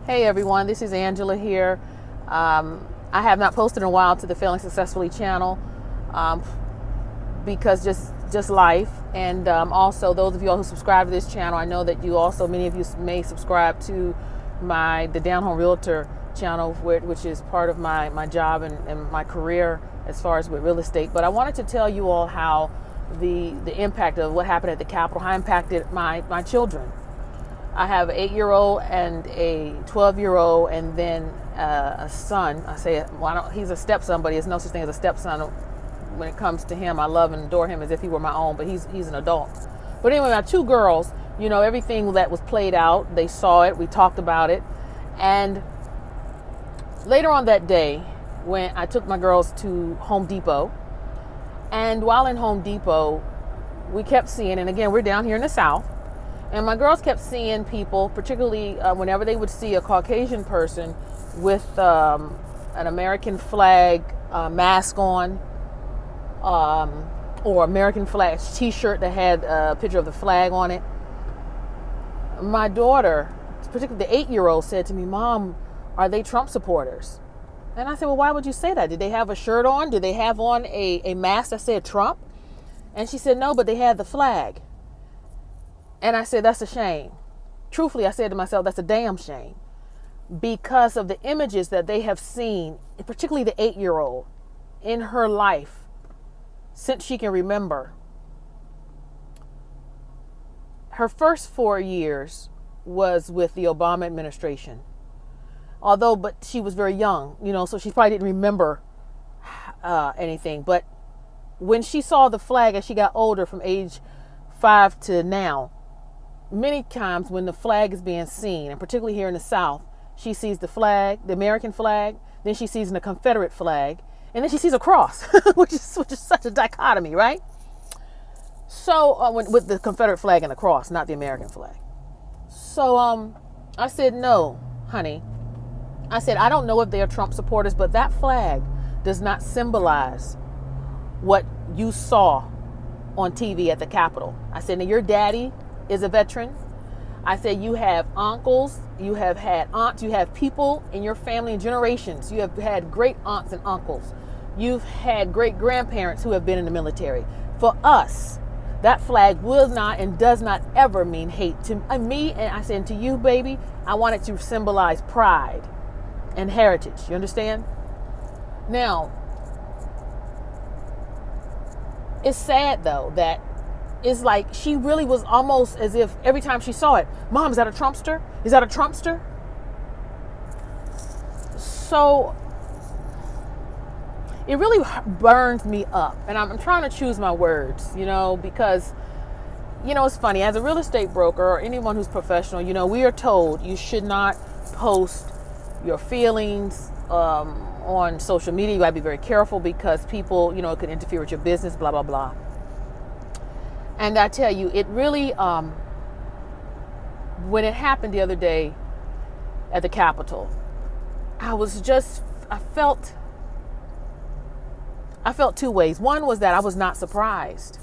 Hey everyone, this is Angela here. I have not posted in a while to the Failing Successfully channel because just life, and also those of you all who subscribe to this channel, I know that you also, many of you may subscribe to the Down Home Realtor channel, which is part of my job and my career as far as with real estate. But I wanted to tell you all how the impact of what happened at the Capitol, how it impacted my children. I have an 8-year-old and a 12-year-old, and then a son. I say, well, he's a stepson, but there's no such thing as a stepson when it comes to him. I love and adore him as if he were my own, but he's an adult. But anyway, my two girls, everything that was played out, they saw it, we talked about it. And later on that day, when I took my girls to Home Depot, and while in Home Depot, we kept seeing, and again, we're down here in the South, and my girls kept seeing people, particularly whenever they would see a Caucasian person with an American flag mask on, or American flag t-shirt that had a picture of the flag on it. My daughter, particularly the 8-year-old, said to me, "Mom, are they Trump supporters?" And I said, "Well, why would you say that? Did they have a shirt on? Did they have on a mask that said Trump?" And she said, "No, but they had the flag." And I said, "That's a shame." Truthfully, I said to myself, that's a damn shame, because of the images that they have seen, particularly the 8-year-old, in her life since she can remember. Her first 4 years was with the Obama administration. But she was very young, so she probably didn't remember anything. But when she saw the flag as she got older, from age 5 to now, many times when the flag is being seen, and particularly here in the South, she sees the flag, the American flag, then she sees the Confederate flag, and then she sees a cross, which is such a dichotomy, right? So with the Confederate flag and the cross, not the American flag. So I said, "No, honey." I said, "I don't know if they are Trump supporters, but that flag does not symbolize what you saw on TV at the Capitol." I said, "Now, your daddy is a veteran." I said, "You have uncles, you have had aunts, you have people in your family in generations. You have had great aunts and uncles. You've had great grandparents who have been in the military. For us, that flag will not and does not ever mean hate. To me," and I said, "to you, baby, I want it to symbolize pride and heritage." You understand? Now, it's sad though that it's like she really was almost as if every time she saw it, "Mom, is that a Trumpster? Is that a Trumpster?" So it really burns me up, and I'm trying to choose my words, because it's funny, as a real estate broker or anyone who's professional, we are told you should not post your feelings on social media. You gotta be very careful because people, it could interfere with your business, blah, blah, blah. And I tell you, it really, when it happened the other day at the Capitol, I felt two ways. One was that I was not surprised,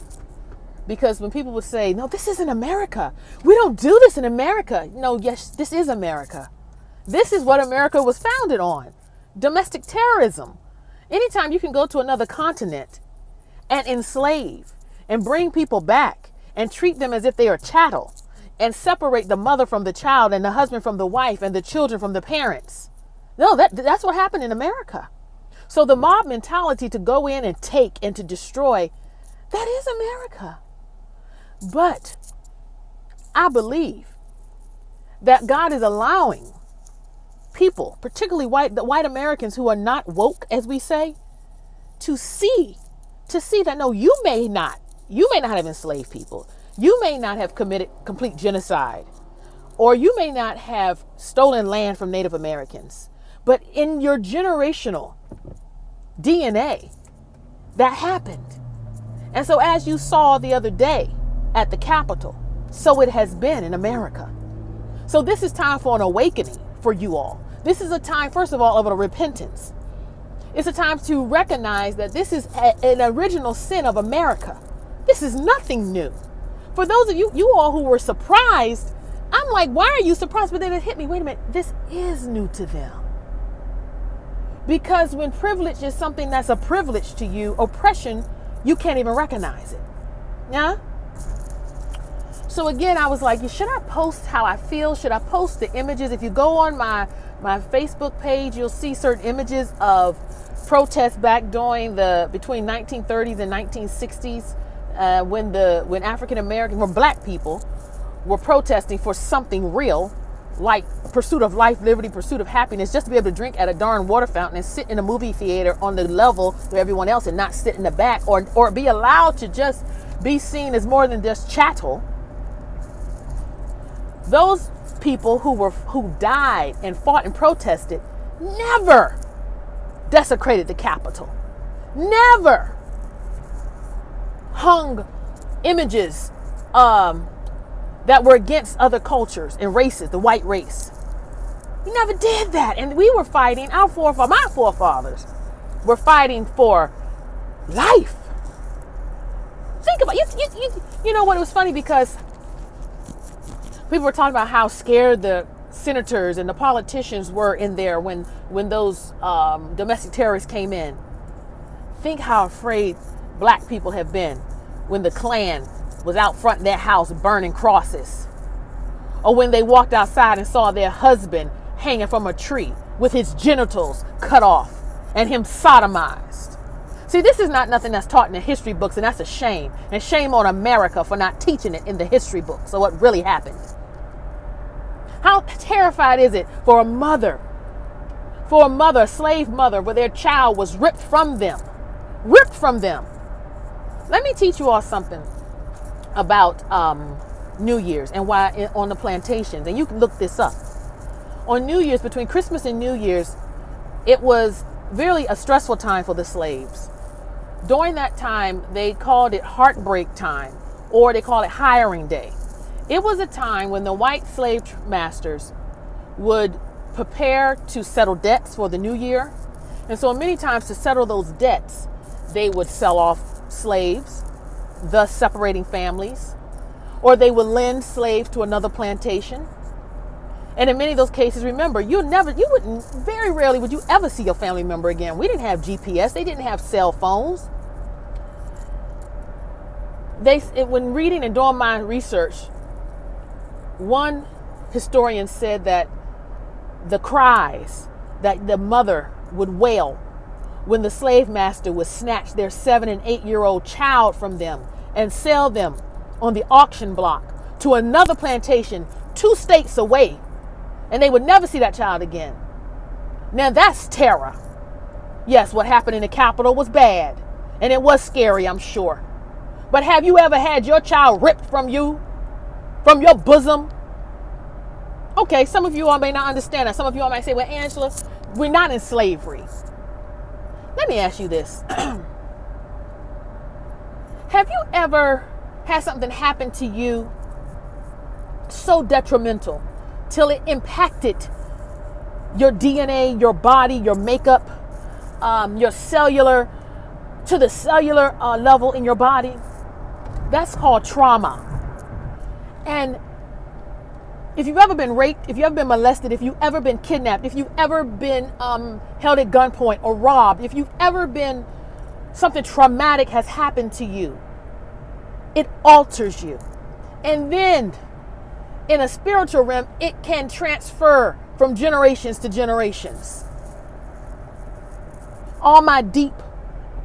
because when people would say, "No, this isn't America. We don't do this in America." No, yes, this is America. This is what America was founded on. Domestic terrorism. Anytime you can go to another continent and enslave and bring people back and treat them as if they are chattel, and separate the mother from the child and the husband from the wife and the children from the parents. No, that's what happened in America. So the mob mentality to go in and take and to destroy, that is America. But I believe that God is allowing people, particularly the white Americans who are not woke, as we say, to see that, no, you may not have enslaved people. You may not have committed complete genocide, or you may not have stolen land from Native Americans, but in your generational DNA, that happened. And so, as you saw the other day at the Capitol, so it has been in America. So this is time for an awakening for you all. This is a time, first of all, of a repentance. It's a time to recognize that this is an original sin of America. This is nothing new. For those of you all who were surprised I'm like, why are you surprised? But then it hit me, wait a minute, this is new to them. Because when privilege is something that's a privilege to you, oppression, you can't even recognize it. Yeah? So again, I was like, should I post how I feel? Should I post the images? If you go on my Facebook page, you'll see certain images of protests back during between 1930s and 1960s, when African Americans, when black people were protesting for something real, like pursuit of life, liberty, pursuit of happiness, just to be able to drink at a darn water fountain and sit in a movie theater on the level with everyone else and not sit in the back, or be allowed to just be seen as more than just chattel. Those people who died and fought and protested never desecrated the Capitol, never hung images that were against other cultures and races, the white race. We never did that. And we were fighting, my forefathers were fighting for life. Think about it. You know what? It was funny because people were talking about how scared the senators and the politicians were in there when those domestic terrorists came in. Think how afraid black people have been when the Klan was out front of their house burning crosses, or when they walked outside and saw their husband hanging from a tree with his genitals cut off and him sodomized. See, this is not nothing that's taught in the history books, and that's a shame. And shame on America for not teaching it in the history books. So what really happened? How terrified is it for a mother, a slave mother, where their child was ripped from them? Let me teach you all something about New Year's and why on the plantations. And you can look this up. On New Year's, between Christmas and New Year's, it was really a stressful time for the slaves. During that time, they called it heartbreak time, or they call it hiring day. It was a time when the white slave masters would prepare to settle debts for the new year. And so many times, to settle those debts, they would sell off slaves, thus separating families, or they would lend slaves to another plantation. And in many of those cases, remember, very rarely would you ever see your family member again. We didn't have GPS. They didn't have cell phones. When reading and doing my research, one historian said that the cries that the mother would wail when the slave master would snatch their 7 and 8 year old child from them and sell them on the auction block to another plantation 2 states away, and they would never see that child again. Now that's terror. Yes, what happened in the Capitol was bad, and it was scary, I'm sure. But have you ever had your child ripped from you, from your bosom? Okay, some of you all may not understand that. Some of you all might say, well, Angela, we're not in slavery. Let me ask you this. Have you ever had something happen to you so detrimental till it impacted your DNA, your body, your makeup, your cellular, to the cellular level in your body? That's called trauma. And if you've ever been raped, if you've ever been molested, if you've ever been kidnapped, if you've ever been held at gunpoint or robbed, if you've ever been, something traumatic has happened to you, it alters you. And then in a spiritual realm, it can transfer from generations to generations. All my deep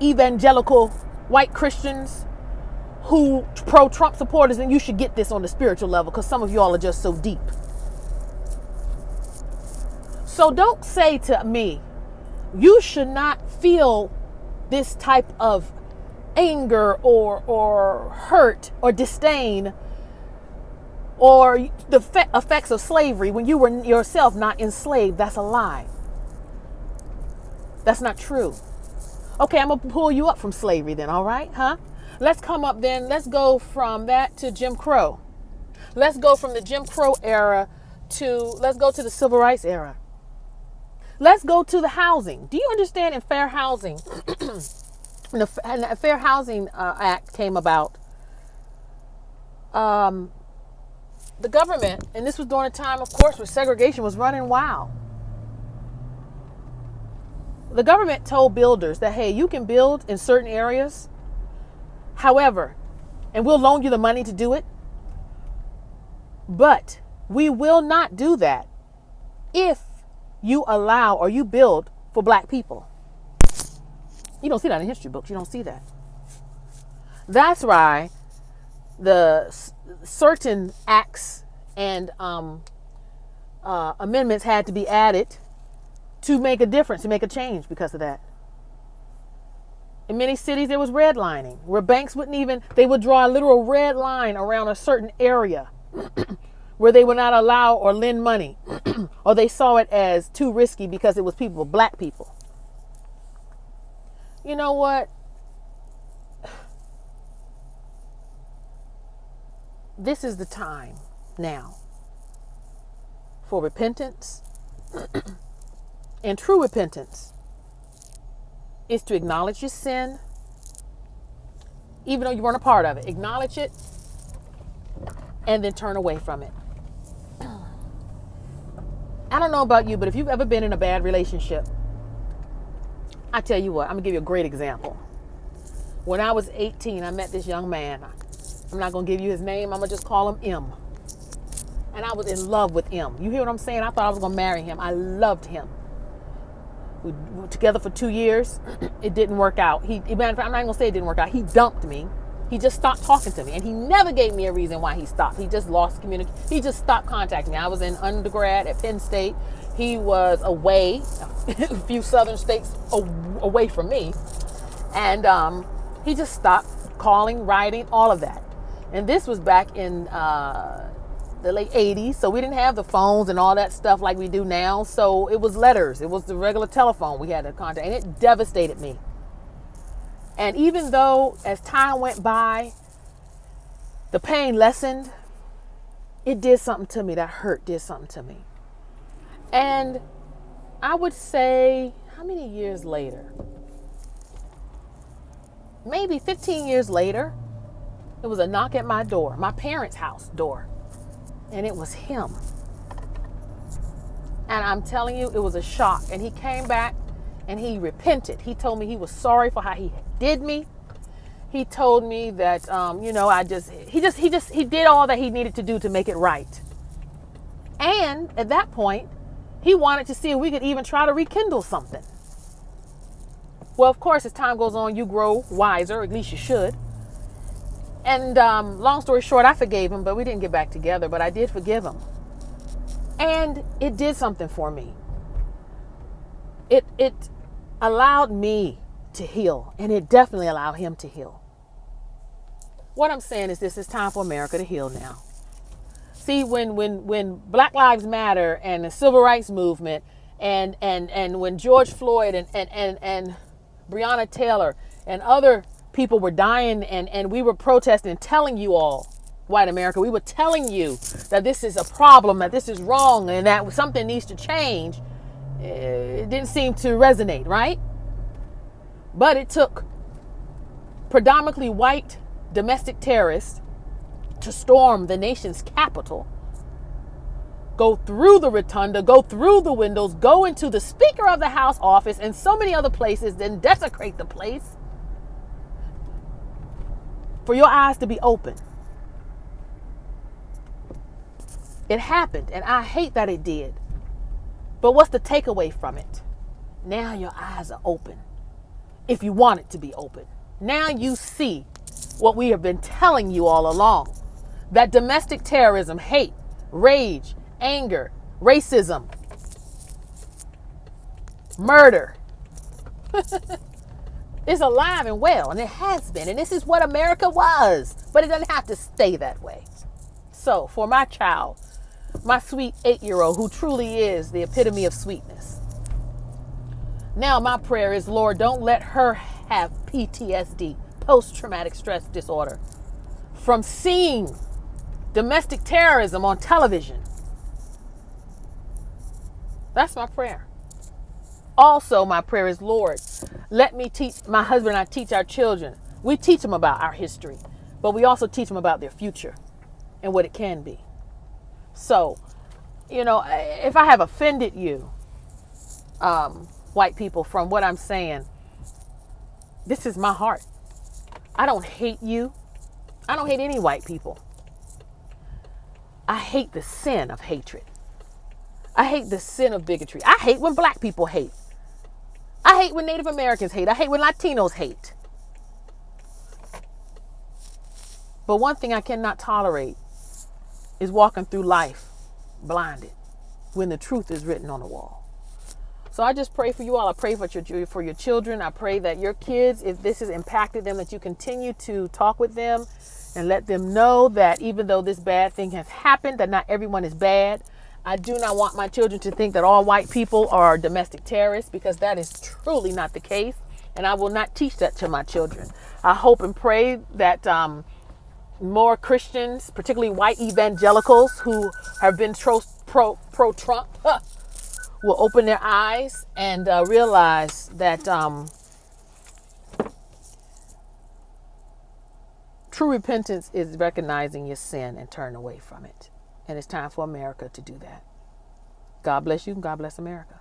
evangelical white Christians who pro-Trump supporters, and you should get this on the spiritual level, because some of y'all are just so deep. So don't say to me, you should not feel this type of anger or hurt or disdain or the effects of slavery when you were yourself not enslaved. That's a lie. That's not true. Okay, I'm going to pull you up from slavery then, all right? Let's come up then. Let's go from that to Jim Crow. Let's go from the Jim Crow era let's go to the Civil Rights era. Let's go to the housing. Do you understand in fair housing, and the Fair Housing Act came about, the government, and this was during a time, of course, where segregation was running wild. The government told builders that, hey, you can build in certain areas. However, and we'll loan you the money to do it. But we will not do that if you allow or you build for black people. You don't see that in history books. You don't see that. That's why the certain acts and amendments had to be added to make a difference, to make a change because of that. In many cities, there was redlining, where banks they would draw a literal red line around a certain area where they would not allow or lend money, or they saw it as too risky because it was black people. You know what? This is the time now for repentance. And true repentance is to acknowledge your sin, even though you weren't a part of it. Acknowledge it and then turn away from it. I don't know about you, but if you've ever been in a bad relationship, I tell you what, I'm going to give you a great example. When I was 18, I met this young man. I'm not going to give you his name. I'm going to just call him M. And I was in love with M. You hear what I'm saying? I thought I was going to marry him. I loved him. We were together for 2 years. It didn't work out. I'm not even going to say it didn't work out. He dumped me. He just stopped talking to me. And he never gave me a reason why he stopped. He just lost communication. He just stopped contacting me. I was in undergrad at Penn State. He was away, a few southern states away from me. And he just stopped calling, writing, all of that. And this was back in the late 80s. So we didn't have the phones and all that stuff like we do now. So it was letters. It was the regular telephone we had to contact. And it devastated me. And even though as time went by, the pain lessened, it did something to me. That hurt did something to me. And I would say, how many years later? Maybe 15 years later, it was a knock at my door, my parents' house door. And it was him. And I'm telling you, it was a shock. And he came back and he repented. He told me he was sorry for how he did me. He told me that, he did all that he needed to do to make it right. And at that point, he wanted to see if we could even try to rekindle something. Well, of course, as time goes on, you grow wiser, at least you should. And long story short, I forgave him, but we didn't get back together, but I did forgive him. And it did something for me. It allowed me to heal, and it definitely allowed him to heal. What I'm saying is this: it's time for America to heal now. See, when Black Lives Matter and the Civil Rights Movement and when George Floyd and Breonna Taylor and other people were dying and we were protesting and telling you all, white America, we were telling you that this is a problem, that this is wrong, and that something needs to change, it didn't seem to resonate, right? But it took predominantly white domestic terrorists to storm the nation's capital, go through the rotunda, go through the windows, go into the Speaker of the House office and so many other places, then desecrate the place, for your eyes to be open. It happened, and I hate that it did. But what's the takeaway from it? Now your eyes are open. If you want it to be open. Now you see what we have been telling you all along. That domestic terrorism, hate, rage, anger, racism, murder is alive and well, and it has been. And this is what America was. But it doesn't have to stay that way. So for my child, my sweet 8-year-old who truly is the epitome of sweetness, now my prayer is, Lord, don't let her have PTSD, post-traumatic stress disorder, from seeing domestic terrorism on television. That's my prayer. Also, my prayer is, Lord, let me teach, my husband and I teach our children. We teach them about our history, but we also teach them about their future and what it can be. So, if I have offended you, white people, from what I'm saying, this is my heart. I don't hate you. I don't hate any white people. I hate the sin of hatred. I hate the sin of bigotry. I hate when black people hate. I hate when Native Americans hate. I hate when Latinos hate. But one thing I cannot tolerate is walking through life blinded when the truth is written on the wall. So I just pray for you all. I pray for your children. I pray that your kids, if this has impacted them, that you continue to talk with them and let them know that even though this bad thing has happened, that not everyone is bad. I do not want my children to think that all white people are domestic terrorists, because that is truly not the case. And I will not teach that to my children. I hope and pray that more Christians, particularly white evangelicals who have been pro-Trump, will open their eyes and realize that true repentance is recognizing your sin and turn away from it. And it's time for America to do that. God bless you and God bless America.